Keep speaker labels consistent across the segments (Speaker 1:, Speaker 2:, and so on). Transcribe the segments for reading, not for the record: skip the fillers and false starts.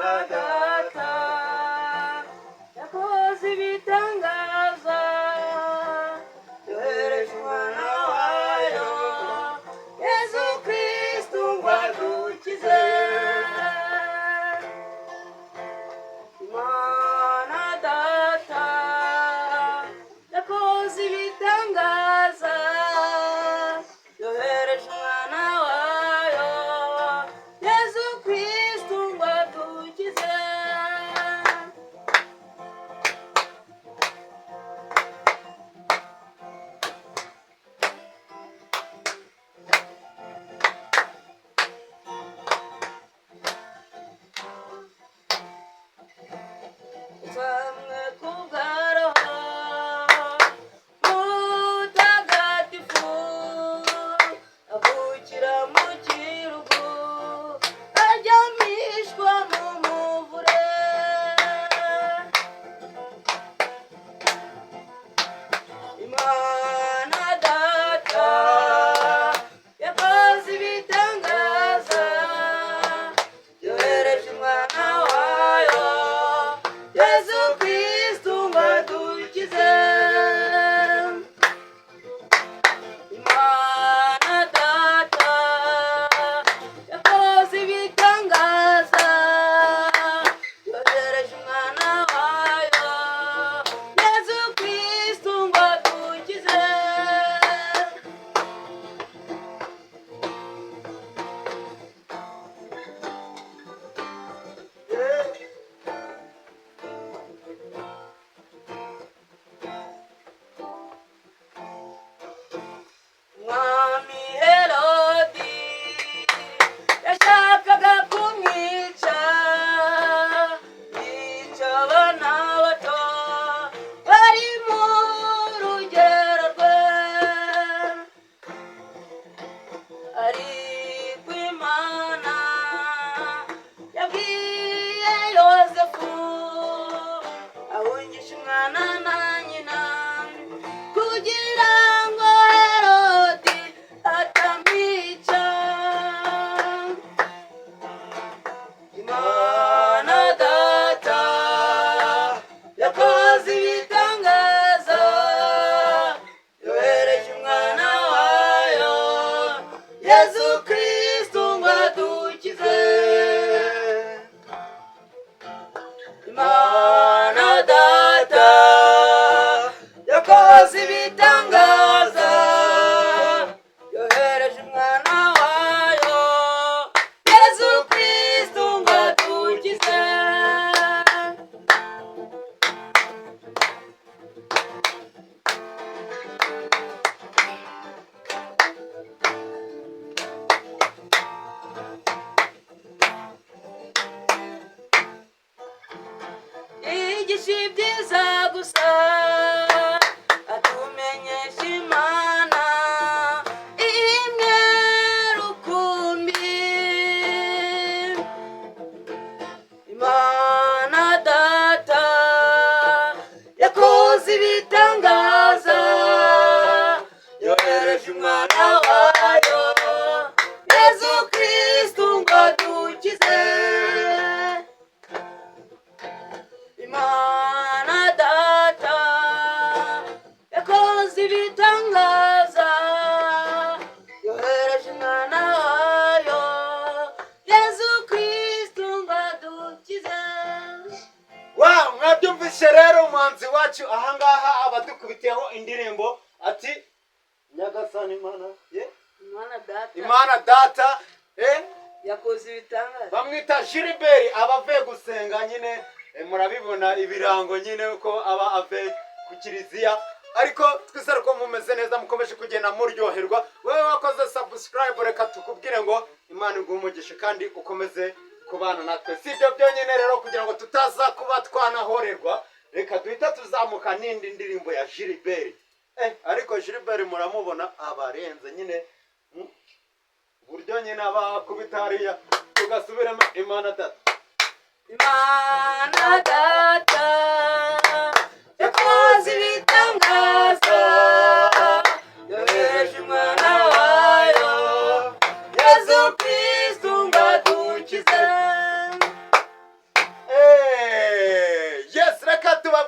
Speaker 1: data yakoze ibitangaza yohereje umwana wayo Yesu Kristo ngo adukize Imana data yakoze ibitangaza yohereje umwana wayo Yesu Kristo ngo adukize Samwe kubwaraho mutagatifu avukira mu kirugu aryamishwa mu muvure Imana data yakoze ibitangaza yohereje umwana wayo Yesu Kristo ngo adukize Imana data yakoze ibitangaza yohereje umwana wayo Yesu Kristo ngo adukize Mwami Herodi yashakaga kumwica yica abana bato bari mu rugero rwe ariko Imana yabwiye Yozefu ahungisha umwana na nyina kugira ngo Herodi atamwica Imana data yakoze ibitangaza yohereje umwana wayo Yesu Kristo ngo adukize Imana data yakoze ibitangaza yohereje umwana wayo Yesu Kristo ngo adukize yigisha ibyiza gusa atumenyesha Imana imwe rukumbi Imana data yakoze ibitangaza yohereje umwana wayo Yesu Kristo ngo adukize Imana data yakoze ibitangaza yohereje umwana wayo Yesu Kristo ngo adukize
Speaker 2: mwabyumvise rero umuhanzi wacu ahangaha abadukubitiyeho indirimbo ati Nyagasani Imana data
Speaker 1: yakoze ibitangaza
Speaker 2: bamwita Gilbert abavuye gusenga nyine murabibona ibirango nyine uko aba ave ku kiliziya ariko twizere ko mumeze neza mukomeje kugenda muryoherwa wewe wakoze subscribe reka tukubwire ngo Imana iguhe umugisha kandi ukomeze kubana natwe sibyo byonyine rero kugira ngo tutaza kuba twanahorerwa reka duhita tuzamuka n'indi ndirimbo ya Gilbert ariko Gilbert muramubona abarenze nyine buryo nyine abakubita hariya tugasubiramo Imana data
Speaker 1: Imana data yakoze ibitangaza yohereje umwana wayo Yesu Kristo ngo adukize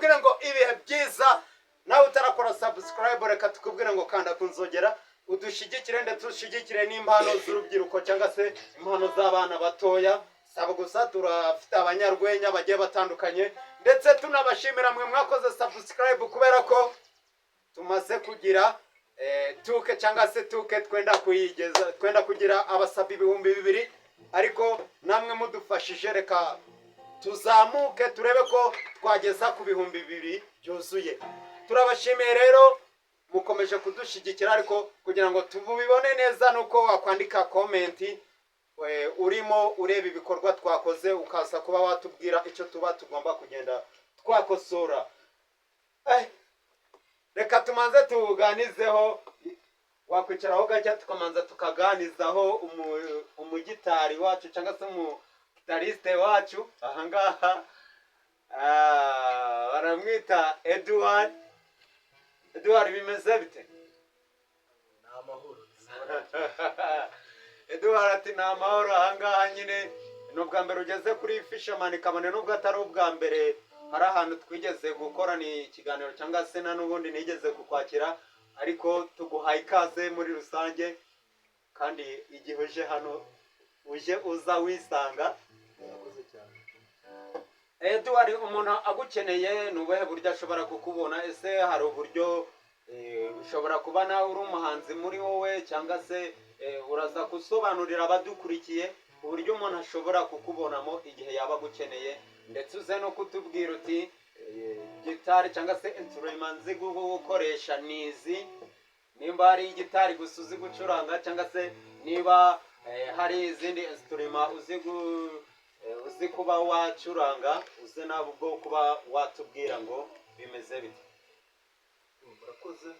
Speaker 2: tubabwire ngo ibihe byiza. Nawe utarakora subscribe reka tukubwire ngo kanda kunzogera udushyigikire ndetse ushyigikire n'impano z'urubyiruko cyangwa se impano z'abana batoya. Saba gusa turafite abanyarwenya bagiye batandukanye ndetse tunabashimira mwe mwakoze subscribe kubera ko tumaze kugira tuke cyangwa se tuke twenda kugira abasabi 2,000 ariko namwe mudufashije reka tuzamuke turebe ko twageza ku 2,000 byuzuye. Turabashimiye rero mukomeje kudushyigikira ariko kugira ngo tubibone neza nuko wakwandika comment urimo ureba ibikorwa twakoze ukaza kuba watubwira icyo tuba tugomba kugenda twakosora. Reka tumanze tuganizeho wakwicaraho gacya tukamanza tukaganizaho umugitari wacu cyangwa se umugitariste wacu ahangaha baramwita Edward. Edward bimeze bite?
Speaker 3: Namahoro.
Speaker 2: Edward ati namahoro ahangaha nyine n'ubwa mbere ugeze kuri Fisherman kabone n'ubwo atari ubwa mbere hari ahantu twigeze gukora ni ikiganiro cyangwa se na n'ubundi nigeze kukwakira ariko tuguhaye ikaze muri rusange kandi igihe uje hano uje uza wisanga. Edward umuntu agukeneye nubuhe buryo ashobora kukubona? Ese hari uburyo ushobora kuba nawe uri umuhanzi muri wowe cyangwa se uraza gusobanurira abadukurikiye uburyo umuntu ashobora kukubonamo igihe yaba agukeneye ndetse uze no kutubwira uti gitari cyangwa se instrument nzi gukoresha nizi, nimba hari gitari gusa uzi gucuranga cyangwa se niba hari izindi instrument uzi kuba wacuranga uze nabo ubwo kuba watubwira ngo bimeze bite.
Speaker 3: Murakoze.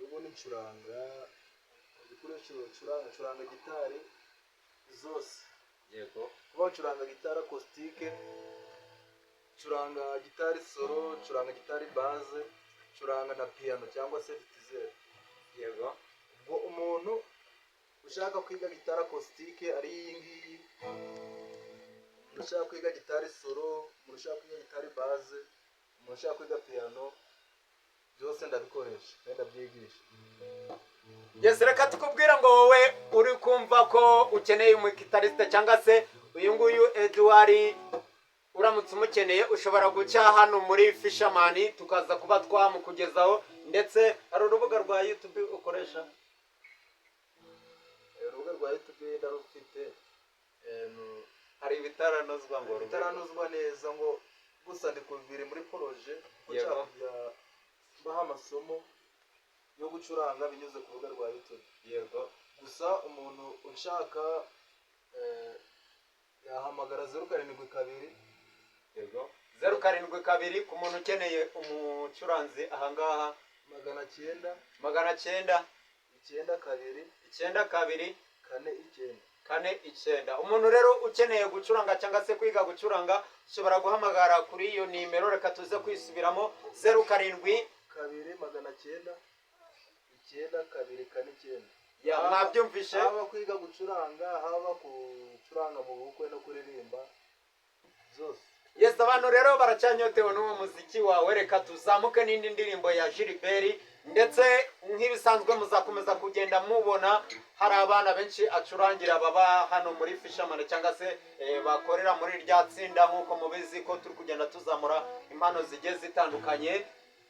Speaker 3: Ubu nicuranga ibikoresho curanga gitari zose.
Speaker 2: Yego.
Speaker 3: Kuba curanga gitari acoustique, curanga gitari solo, curanga gitari base, curanga na piano cyangwa se vitizere.
Speaker 2: Yego.
Speaker 3: Ubwo umuntu ushaka kwiga gitari acoustique ari iyi ngiyi, ushaka kwiga gitari solo, ushaka kwiga gitari base, ushaka kwiga piano, byose ndabikoresha ndabyigisha.
Speaker 2: Yes, reka tukubwira ngo wowe uri kumva ko ukeneye umugitariste cyangwa se uyu nguyu Edward uramutse umukeneye ushobora guca hano muri Fisherman tukaza kuba twamukugezaho ndetse hari urubuga rwa YouTube ukoresha.
Speaker 3: Urubuga rwa YouTube ndarufite
Speaker 2: hari ibitaranozwa ngo
Speaker 3: bitaranozwa neza ngo gusa ndi kubiri muri projet
Speaker 2: Yego.
Speaker 3: baha amasomo yo gucuranga binyuze ku rubuga rwa YouTube.
Speaker 2: Yego.
Speaker 3: Gusa umuntu ushaka yahamagara 072.
Speaker 2: Yego. 072 ku muntu ukeneye umucuranzi ahangaha
Speaker 3: 900
Speaker 2: 900
Speaker 3: 92
Speaker 2: 92
Speaker 3: 49.
Speaker 2: Umuntu rero ukeneye gucuranga cyangwa se kwiga gucuranga ushobora guhamagara kuri iyo nimero reka tuze kwisubiramo 07
Speaker 3: 200
Speaker 2: ya mwabyumvishe.
Speaker 3: Haba kwiga gucuranga, haba gucuranga mu bukwe no kuririmba zose.
Speaker 2: Yes, abantu rero baracyanyotewe n'uwo muziki wawe reka tuzamuke n'indi ndirimbo ya Gilbert ndetse nk'ibisanzwe muzakomeza kugenda mubona hari abana benshi acurangira baba hano muri Fisherman cyangwa se bakorera muri rya tsinda nk'uko mubizi ko turi kugenda tuzamura impano zigiye zitandukanye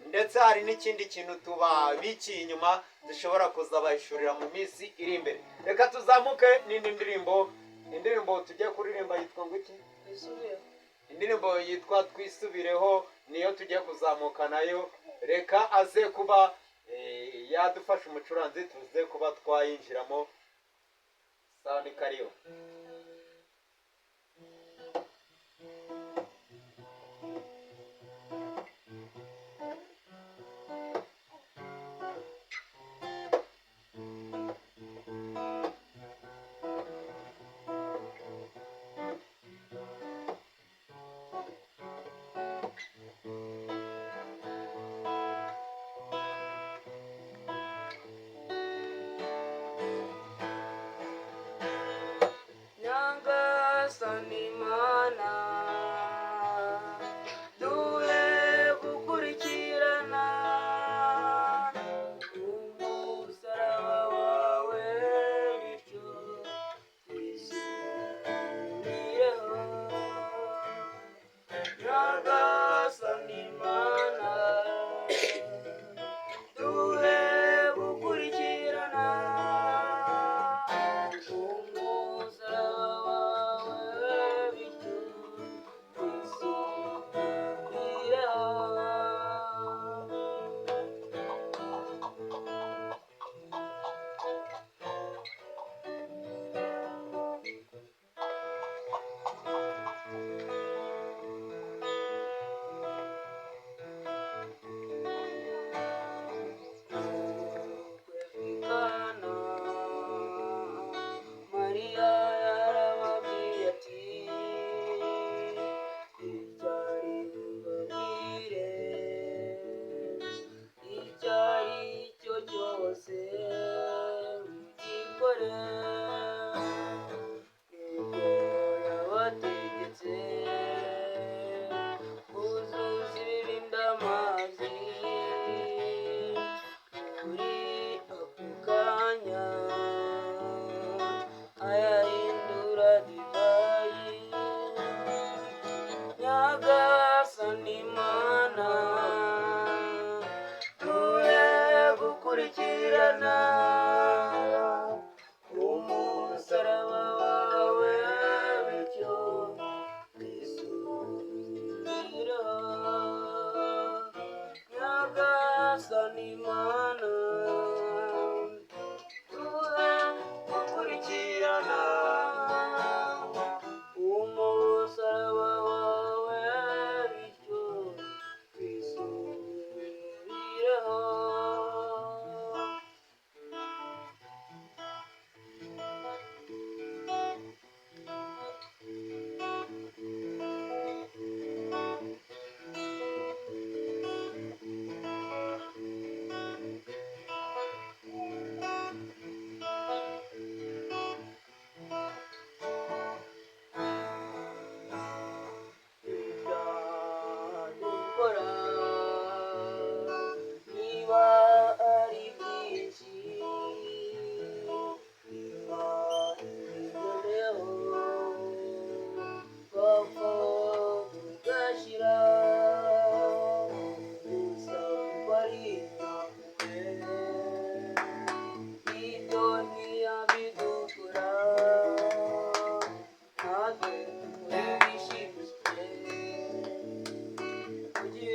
Speaker 2: ndetse hari n'ikindi kintu tubabikiye inyuma dushobora kuzabahishurira mu minsi iri imbere. Reka tuzamuke n'indi indirimbo tugiye kuririmba yitwa ngo iki? Indirimbo yitwa Twisubireho niyo tugiye kuzamuka nayo. Reka aze kuba yadufasha umucuranzi tuze kuba twayinjiramo sound kariyo.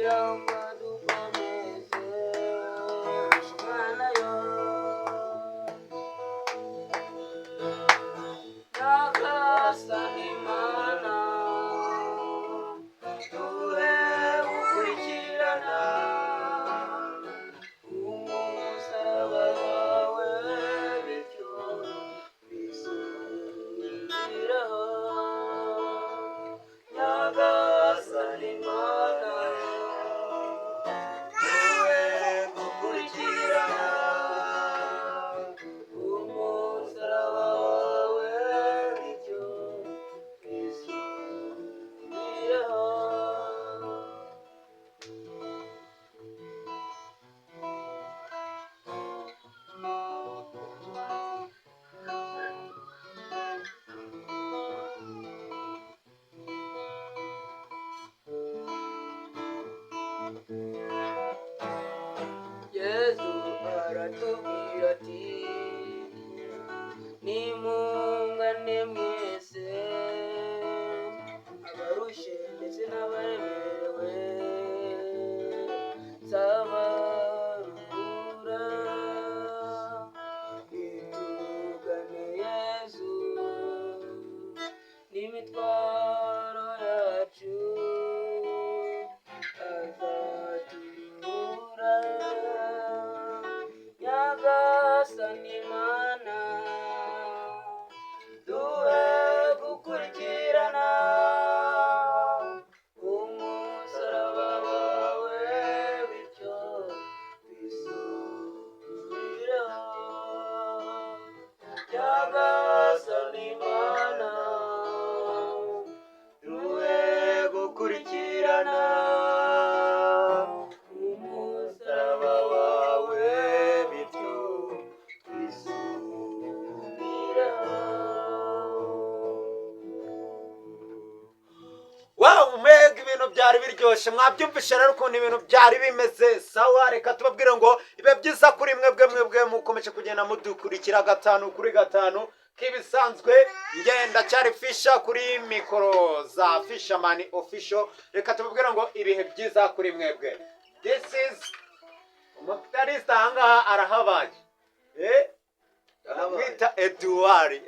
Speaker 1: kugira ngo dukomeze Mana yo Nyagasani Mana duhe gukurikirana umusaraba wawe bityo bisubiraho Nyagasani Mana duhe gukurikirana umusaraba wawe bityo bisubiraho Yesu aratubwira ati nimungane mwese abarushe ndetse n'abaremerewe nzabaruhura nitugane Yesu n'imitwaro yacu azaturuhura Nyagasani Mana duhe gukurikirana umusaraba wawe bityo bisubiraho Nyagasani Mana duhe gukurikirana umusaraba wawe bityo
Speaker 2: Wow, mbega ibintu byari biryoshye mwabyumvishe rero ukuntu ibintu byari bimeze sawa. Reka tubabwire ngo ibe byiza kuri mwebwe mukomeje kugenda mudukurikira 5 kuri 5 kibisanzwe. Ngenda cyari Fisha kuri mikoro za Fisherman Official. Reka tubabwire ngo ibihe byiza kuri mwebwe. This is umutarista ahangaha arahabaye amwita Edouard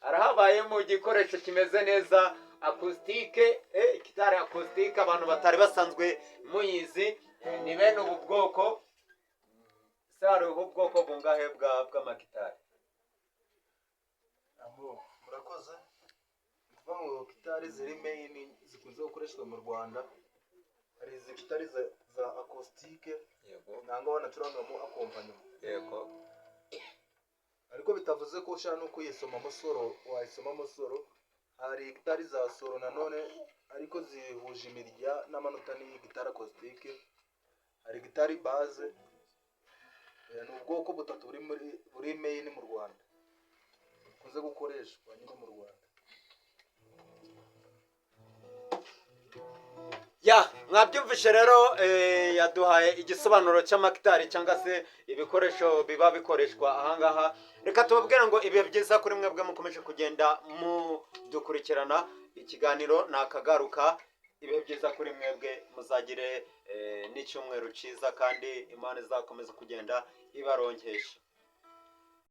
Speaker 2: arahabaye mu gikoresho kimeze neza acoustique gitari acoustique abantu batari basanzwe muyizi ni bene ubu bwoko sare ubu bwoko bungahe bw'amakitari
Speaker 3: murakoze kuva mu gitari ziri main zikunze gukoreshwa mu Rwanda hari izi gitari za acoustique
Speaker 2: yego
Speaker 3: nanga wanacurangamo accompagnement
Speaker 2: yego
Speaker 3: ariko bitavuze ko ushaka no kuyisomamo solo wayisomamo solo. Hari gitari za solo nanone ariko zihuje imirya n'amanota ni gitari acoustique. Hari gitari base ni ubwoko butatu buri main mu Rwanda kuze gukoreshwa nyine mu Rwanda.
Speaker 2: ya mwabyumvishe rero yaduhaye igisobanuro cy'amakitari cyangwa se ibikoresho biba bikoreshwa ahangaha. Reka tubabwira ngo ibihe byiza kuri mwebwe mukomeje kugenda mudukurikirana. Ikiganiro nakagaruka. Ibihe byiza kuri mwebwe muzagire n'icyumweru cyiza kandi Imana izakomeza kugenda ibaronkesha.